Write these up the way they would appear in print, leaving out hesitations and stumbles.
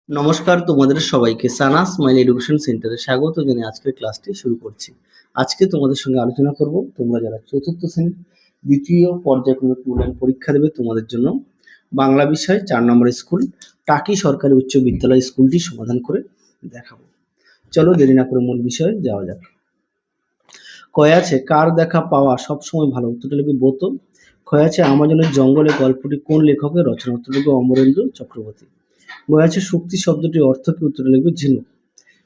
নমস্কার তোমাদের সবাইকে সানা স্মাইল এডুকেশন সেন্টারে স্বাগত জানিয়ে আজকের ক্লাসটি শুরু করছি। আজকে তোমাদের সঙ্গে আলোচনা করব তোমরা যারা চতুর্থ শ্রেণী দ্বিতীয় পর্যায়ক্রমিক মূল্যায়ন পরীক্ষা দেবে তোমাদের জন্য বাংলা বিষয় 4 নম্বর স্কুল টাকি সরকারি উচ্চ বিদ্যালয় স্কুলটি সমাধান করে দেখাবো। চলো দেরি না করে মূল বিষয়ে যাওয়া যাক। কয় আছে কার দেখা পাওয়া সবসময় ভালো, উত্তরটা লিখবে বোত। ক্ষয় আছে আমাজনের জঙ্গলে গল্পটি কোন লেখকের রচনা, উত্তর লিখবে অমরেন্দ্র চক্রবর্তী। গয় আছে শক্তি শব্দটির অর্থ কি, উত্তরে লিখবে ঝিনুক।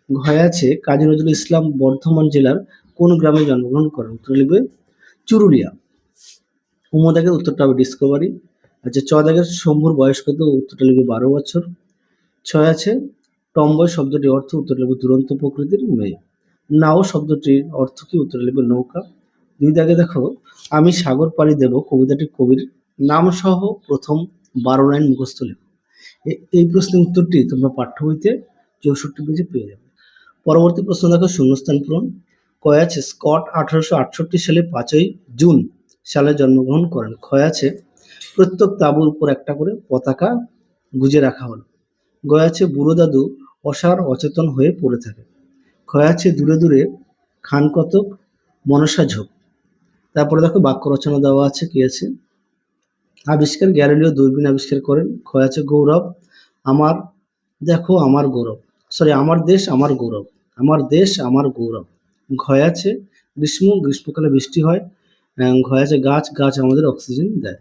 ঘয় আছে কাজী নজরুল ইসলাম বর্ধমান জেলার কোন গ্রামে জন্মগ্রহণ করেন, উত্তরে লিখবে চুরুলিয়া। উমদাগের উত্তরটা হবে ডিসকভারি। আচ্ছা, চ দাগের শম্ভুর বয়স কত, উত্তরটা লিখবে 12 বছর। ছয় আছে টম্বয় শব্দটির অর্থ, উত্তরে লিখবে দুরন্ত প্রকৃতির মেয়ে। নাও শব্দটির অর্থ কি, উত্তরে লিখবে নৌকা। 2 দাগে দেখো আমি সাগর পাড়ি দেব কবিতাটি কবির নাম সহ প্রথম 12 লাইন মুখস্থ লেখো। এই প্রশ্নের উত্তরটি তোমরা পাঠ্য বইতে 64 পেজে পেয়ে যাবে। পরবর্তী প্রশ্ন দেখো শূন্যস্থান পূরণ। কয় আছে স্কট 1868 সালে 5ই জুন সালে জন্মগ্রহণ করেন। ক্ষয় আছে প্রত্যেক তাঁবুর উপর একটা করে পতাকা গুজে রাখা হল। গয় আছে বুড়ো দাদু অসার অচেতন হয়ে পড়ে থাকে। ক্ষয় আছে দূরে দূরে খান কতক মনসা ঝোপ। তারপরে দেখো বাক্য রচনা দেওয়া আছে, কি আছে আবিষ্কার গ্যালিলিও দূরবীন আবিষ্কার করেন। ক্ষয় আছে গৌরব আমার দেখো আমার গৌরব, আমার দেশ আমার গৌরব, আমার দেশ আমার গৌরব। ক্ষয় আছে গ্রীষ্মকালে বৃষ্টি হয়। ক্ষয় আছে গাছ গাছ আমাদের অক্সিজেন দেয়।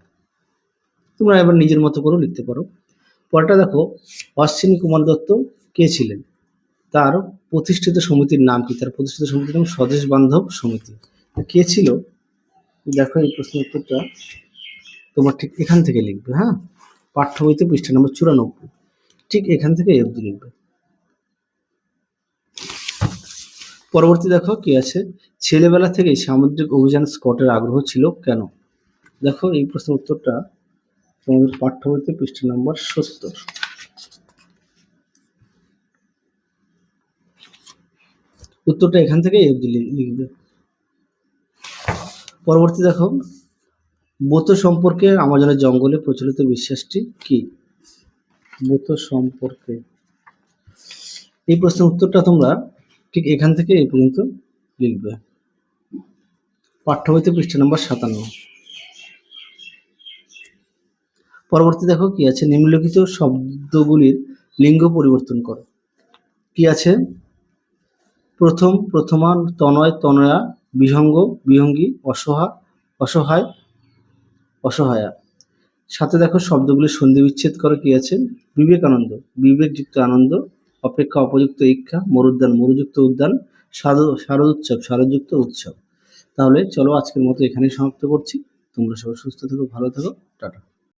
তোমরা এবার নিজের মতো করে লিখতে পারো। পরটা দেখো অশ্বিনী কুমার দত্ত কে ছিলেন, তার প্রতিষ্ঠিত সমিতির নাম কি, তার প্রতিষ্ঠিত সমিতির নাম স্বদেশ বান্ধব সমিতি। কে ছিল দেখো, এই প্রশ্নের উত্তরটা তোমার ঠিক এখান থেকে লিখবে। হ্যাঁ, পাঠ্য বইতে পৃষ্ঠা নম্বর 94, ঠিক এখান থেকে এই অবধি লিখবে। পরবর্তী দেখো কি আছে ছেলেবেলা থেকেই সামুদ্রিক অভিযান স্কটের আগ্রহ ছিল কেন। দেখো এই প্রশ্নের উত্তরটা তোমাদের পাঠ্য বইতে পৃষ্ঠা নম্বর 70, উত্তরটা এখান থেকে এই অবধি লিখবে। পরবর্তী দেখো বোত সম্পর্কে আমাজনের জঙ্গলে প্রচলিত বিশ্বাসটি কি। বোত সম্পর্কে এই প্রশ্নের উত্তরটা তোমরা ঠিক এখান থেকে এই পর্যন্ত লিখবে। পাঠ্য বইতে পৃষ্ঠা নম্বর 57। পরবর্তী দেখো কি আছে নিম্নলিখিত শব্দগুলির লিঙ্গ পরিবর্তন করো। কি আছে প্রথম প্রথমা তনয় তনয়া বিহঙ্গ বিহঙ্গী অসহা অসহায় অসহায়া। সাথে দেখো শব্দগুলির সন্ধি বিচ্ছেদ করো। কি আছে বিবেকানন্দ বিবেকযুক্ত আনন্দ, অপেক্ষা অপযুক্ত ইচ্ছা, মরুদ্যান মরুযুক্ত উদ্যান, শারদোৎসব শারদযুক্ত উৎসব। তাহলে চলো আজকের মতো এখানেই সমাপ্ত করছি। তোমরা সবাই সুস্থ থেকো, ভালো থেকো, টাটা।